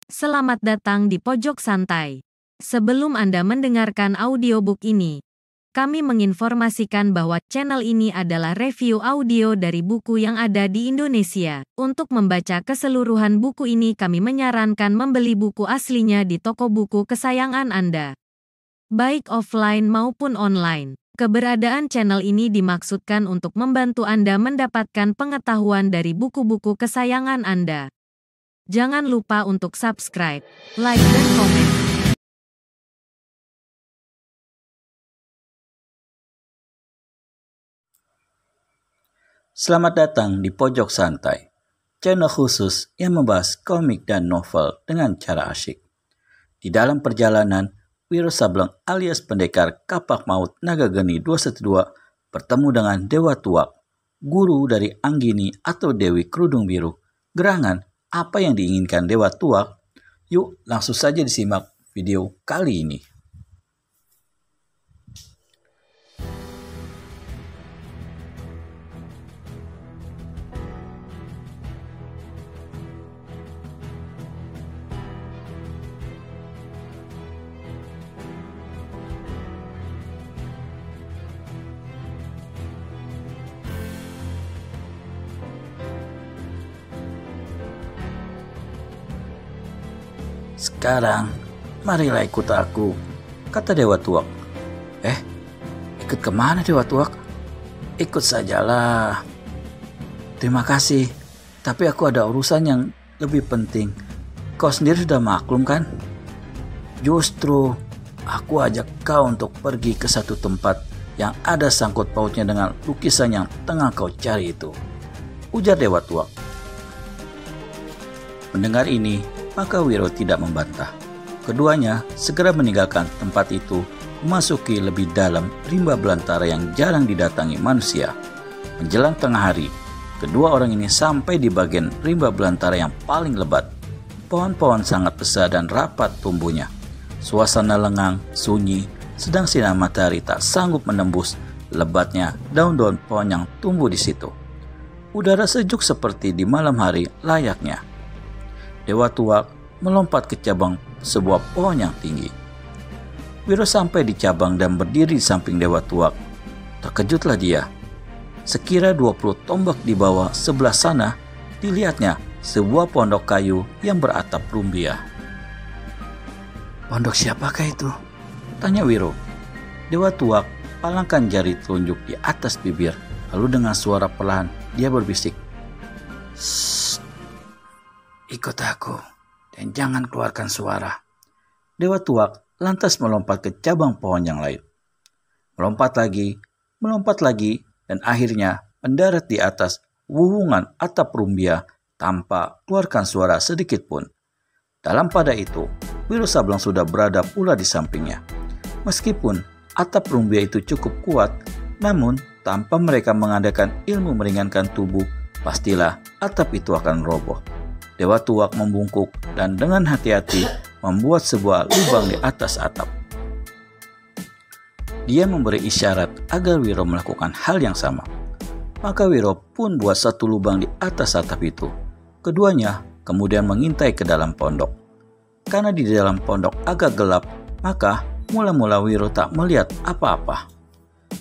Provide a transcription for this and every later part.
Selamat datang di Pojok Santai. Sebelum Anda mendengarkan audiobook ini, kami menginformasikan bahwa channel ini adalah review audio dari buku yang ada di Indonesia. Untuk membaca keseluruhan buku ini kami menyarankan membeli buku aslinya di toko buku kesayangan Anda, baik offline maupun online. Keberadaan channel ini dimaksudkan untuk membantu Anda mendapatkan pengetahuan dari buku-buku kesayangan Anda. Jangan lupa untuk subscribe, like, dan komen. Selamat datang di Pojok Santai, channel khusus yang membahas komik dan novel dengan cara asyik. Di dalam perjalanan, Wiro Sableng alias pendekar kapak maut Naga Geni 212 bertemu dengan Dewa Tuak, guru dari Anggini atau Dewi Kerudung Biru. Gerangan, apa yang diinginkan Dewa Tuak? Yuk langsung saja disimak video kali ini. Sekarang, marilah ikut aku, kata Dewa Tuak. Ikut kemana Dewa Tuak? Ikut sajalah. Terima kasih, tapi aku ada urusan yang lebih penting. Kau sendiri sudah maklum kan? Justru, aku ajak kau untuk pergi ke satu tempat yang ada sangkut pautnya dengan lukisan yang tengah kau cari itu, ujar Dewa Tuak. Mendengar ini, maka Wiro tidak membantah. Keduanya segera meninggalkan tempat itu, memasuki lebih dalam rimba belantara yang jarang didatangi manusia. Menjelang tengah hari, kedua orang ini sampai di bagian rimba belantara yang paling lebat. Pohon-pohon sangat besar dan rapat tumbuhnya. Suasana lengang, sunyi, sedang sinar matahari tak sanggup menembus lebatnya daun-daun pohon yang tumbuh di situ. Udara sejuk seperti di malam hari layaknya. Dewa Tuak melompat ke cabang sebuah pohon yang tinggi. Wiro sampai di cabang dan berdiri di samping Dewa Tuak. Terkejutlah dia. Sekira 20 tombak di bawah sebelah sana, dilihatnya sebuah pondok kayu yang beratap rumbia. Pondok siapakah itu? Tanya Wiro. Dewa Tuak palangkan jari telunjuk di atas bibir, lalu dengan suara perlahan dia berbisik, ikut aku, dan jangan keluarkan suara. Dewa Tuak lantas melompat ke cabang pohon yang lain. Melompat lagi, dan akhirnya mendarat di atas wuwungan atap rumbia tanpa keluarkan suara sedikit pun. Dalam pada itu, Wiro Sableng sudah berada pula di sampingnya. Meskipun atap rumbia itu cukup kuat, namun tanpa mereka mengadakan ilmu meringankan tubuh, pastilah atap itu akan roboh. Dewa Tuak membungkuk dan dengan hati-hati membuat sebuah lubang di atas atap. Dia memberi isyarat agar Wiro melakukan hal yang sama. Maka Wiro pun buat satu lubang di atas atap itu. Keduanya kemudian mengintai ke dalam pondok. Karena di dalam pondok agak gelap, maka mula-mula Wiro tak melihat apa-apa.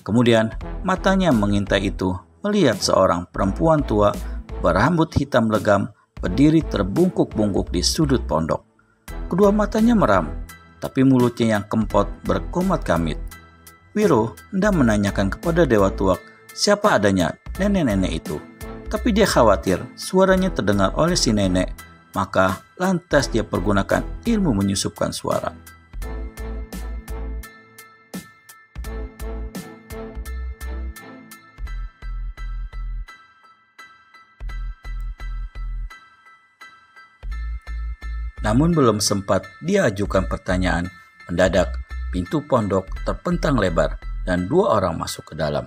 Kemudian matanya mengintai itu melihat seorang perempuan tua berambut hitam legam berdiri terbungkuk-bungkuk di sudut pondok. Kedua matanya meram, tapi mulutnya yang kempot berkomat kamit. Wiro hendak menanyakan kepada Dewa Tuak siapa adanya nenek-nenek itu. Tapi dia khawatir suaranya terdengar oleh si nenek, maka lantas dia pergunakan ilmu menyusupkan suara. Namun belum sempat dia ajukan pertanyaan, mendadak pintu pondok terpentang lebar dan dua orang masuk ke dalam.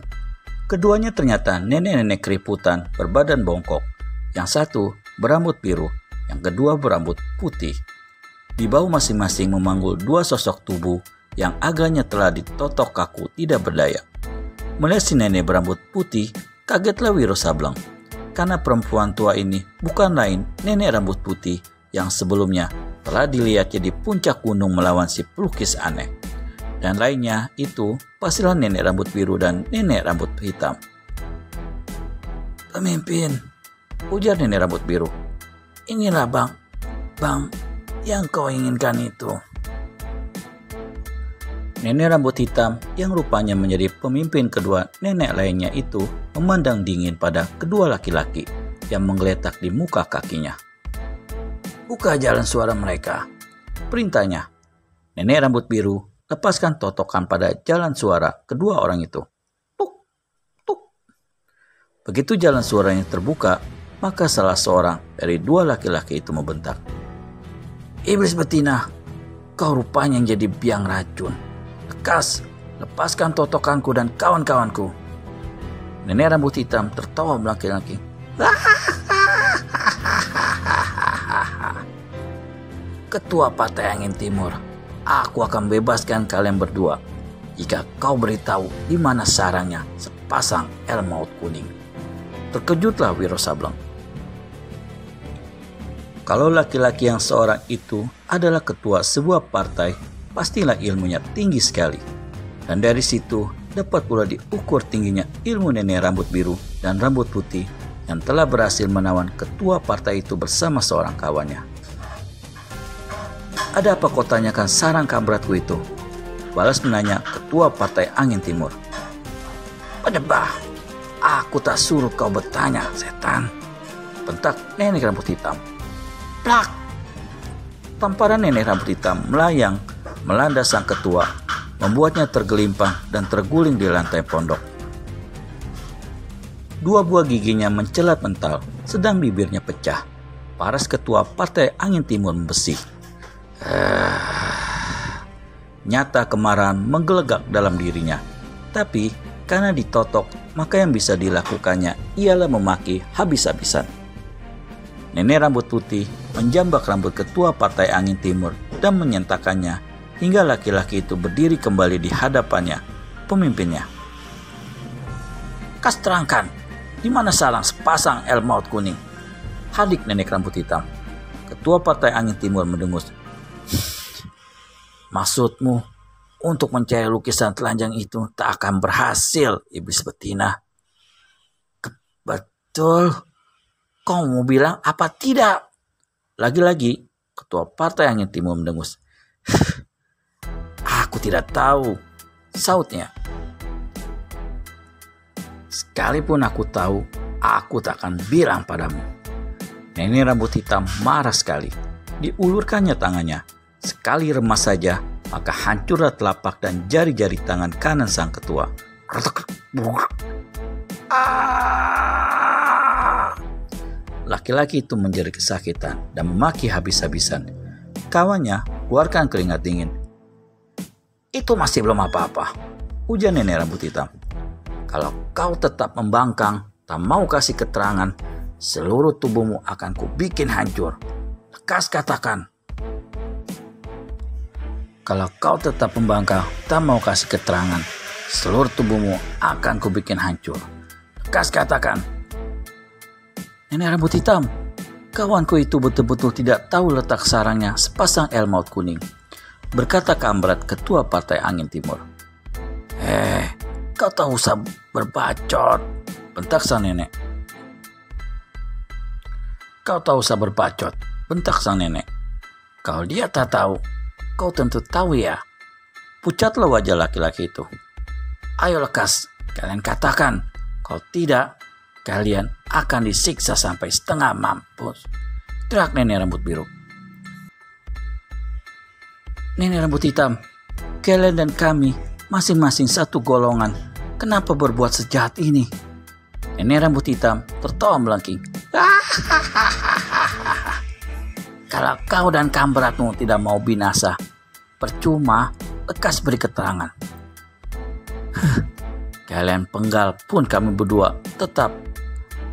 Keduanya ternyata nenek-nenek keriputan berbadan bongkok. Yang satu berambut biru, yang kedua berambut putih. Di bahu masing-masing memanggul dua sosok tubuh yang agaknya telah ditotok kaku tidak berdaya. Melihat si nenek berambut putih, kagetlah Wiro Sableng. Karena perempuan tua ini bukan lain nenek rambut putih yang sebelumnya telah dilihatnya di puncak gunung melawan si pelukis aneh. Dan lainnya itu pastilah nenek rambut biru dan nenek rambut hitam. "Pemimpin," ujar nenek rambut biru. "Inilah bang yang kau inginkan itu." Nenek rambut hitam yang rupanya menjadi pemimpin kedua nenek lainnya itu memandang dingin pada kedua laki-laki yang menggeletak di muka kakinya. "Buka jalan suara mereka," perintahnya. Nenek rambut biru lepaskan totokan pada jalan suara kedua orang itu. Tuk, tuk. Begitu jalan suaranya terbuka, maka salah seorang dari dua laki-laki itu membentak, "Iblis betina, kau rupanya yang jadi biang racun. Lekas, lepaskan totokanku dan kawan-kawanku." Nenek rambut hitam tertawa melaki-laki. "Ketua Partai Angin Timur, aku akan bebaskan kalian berdua jika kau beritahu di mana sarangnya sepasang Elmaut kuning." Terkejutlah Wiro Sableng. Kalau laki-laki yang seorang itu adalah ketua sebuah partai, pastilah ilmunya tinggi sekali. Dan dari situ dapat pula diukur tingginya ilmu nenek rambut biru dan rambut putih yang telah berhasil menawan ketua partai itu bersama seorang kawannya. "Ada apa kau tanyakan sarang kamratku itu?" balas menanya ketua Partai Angin Timur. "Pedebah, aku tak suruh kau bertanya, setan," bentak nenek rambut hitam. Plak! Tamparan nenek rambut hitam melayang melanda sang ketua, membuatnya tergelimpang dan terguling di lantai pondok. Dua buah giginya mencelat mental, sedang bibirnya pecah. Paras ketua Partai Angin Timur membesih. Nyata kemarahan menggelegak dalam dirinya. Tapi karena ditotok, maka yang bisa dilakukannya ialah memaki habis-habisan. Nenek rambut putih menjambak rambut ketua Partai Angin Timur dan menyentakannya hingga laki-laki itu berdiri kembali di hadapannya, pemimpinnya. "Kas terangkan, di mana sarang sepasang Elmaut kuning?" hadik nenek rambut hitam. Ketua Partai Angin Timur mendengus. "Maksudmu untuk mencari lukisan telanjang itu tak akan berhasil, iblis betina." "Betul. Kau mau bilang apa tidak?" Lagi-lagi ketua Partai Angin Timur mendengus. "Aku tidak tahu," sautnya. "Sekalipun aku tahu, aku tak akan bilang padamu." Nenek rambut hitam marah sekali. Diulurkannya tangannya. Sekali remas saja, maka hancurlah telapak dan jari-jari tangan kanan sang ketua. Laki-laki itu menjerit kesakitan dan memaki habis-habisan. Kawannya keluarkan keringat dingin. "Itu masih belum apa-apa," ujar nenek rambut hitam. "Kalau kau tetap membangkang, tak mau kasih keterangan, seluruh tubuhmu akan kubikin hancur. Lekas katakan." "Kalau kau tetap membangkang, tak mau kasih keterangan, seluruh tubuhmu akan kubikin hancur. Lekas katakan." "Nenek rambut hitam, kawanku itu betul-betul tidak tahu letak sarangnya sepasang Elmaut kuning," berkata kamrat ketua Partai Angin Timur. Kau tak usah berbacot," bentak sang nenek. "Kau tak usah berbacot," bentak sang nenek. "Kalau dia tak tahu, kau tentu tahu ya." Pucatlah wajah laki-laki itu. "Ayo lekas, kalian katakan. Kalau tidak, kalian akan disiksa sampai setengah mampus," teriak nenek rambut biru. "Nenek rambut hitam, kalian dan kami masing-masing satu golongan. Kenapa berbuat sejahat ini?" Nenek rambut hitam tertawa melengking. "Kalau kau dan kamratmu tidak mau binasa, percuma, lekas beri keterangan." "Kalian penggal pun kami berdua, tetap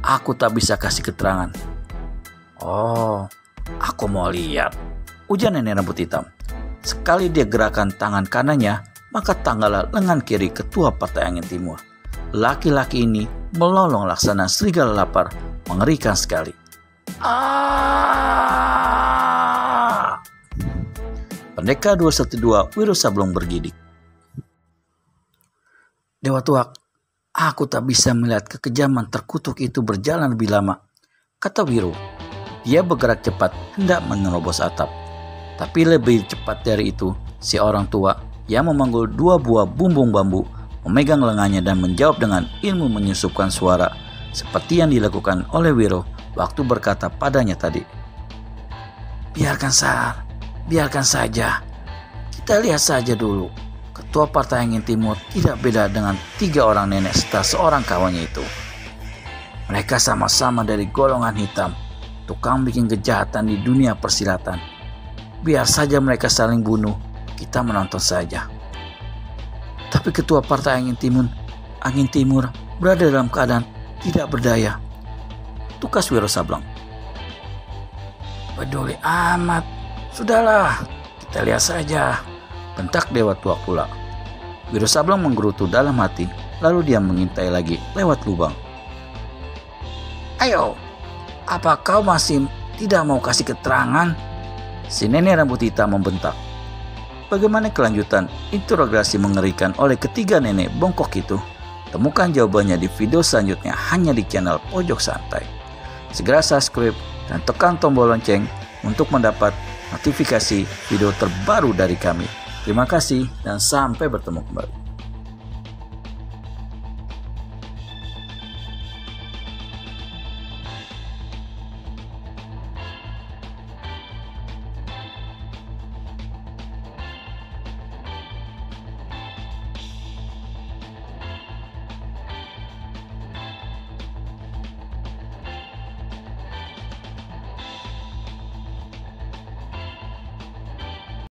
aku tak bisa kasih keterangan." "Oh, aku mau lihat," ujar nenek rambut hitam. Sekali dia gerakan tangan kanannya, maka tanggallah lengan kiri ketua Partai Angin Timur. Laki-laki ini melolong laksana serigala lapar, mengerikan sekali. Pendekar 212 Wiro Sableng bergidik. Dewa Tuak, aku tak bisa melihat kekejaman terkutuk itu berjalan lebih lama, kata Wiro. Dia bergerak cepat hendak menerobos atap. Tapi lebih cepat dari itu, si orang tua yang memanggul 2 buah bumbung bambu memegang lengannya dan menjawab dengan ilmu menyusupkan suara seperti yang dilakukan oleh Wiro waktu berkata padanya tadi. Biarkan saja. Kita lihat saja dulu. Ketua Partai Angin Timur tidak beda dengan 3 orang nenek serta seorang kawannya itu. Mereka sama-sama dari golongan hitam, tukang bikin kejahatan di dunia persilatan. Biar saja mereka saling bunuh, kita menonton saja. Tapi ketua Partai Angin Timur berada dalam keadaan tidak berdaya, tukas Wiro Sableng. Peduli amat, sudahlah, kita lihat saja, bentak Dewa Tuak pula. Wiro Sableng menggerutu dalam hati, lalu dia mengintai lagi lewat lubang. Ayo, apa kau masih tidak mau kasih keterangan? Si nenek rambut hitam membentak. Bagaimana kelanjutan interogasi mengerikan oleh ketiga nenek bongkok itu? Temukan jawabannya di video selanjutnya hanya di channel Pojok Santai. Segera subscribe dan tekan tombol lonceng untuk mendapat notifikasi video terbaru dari kami. Terima kasih dan sampai bertemu kembali.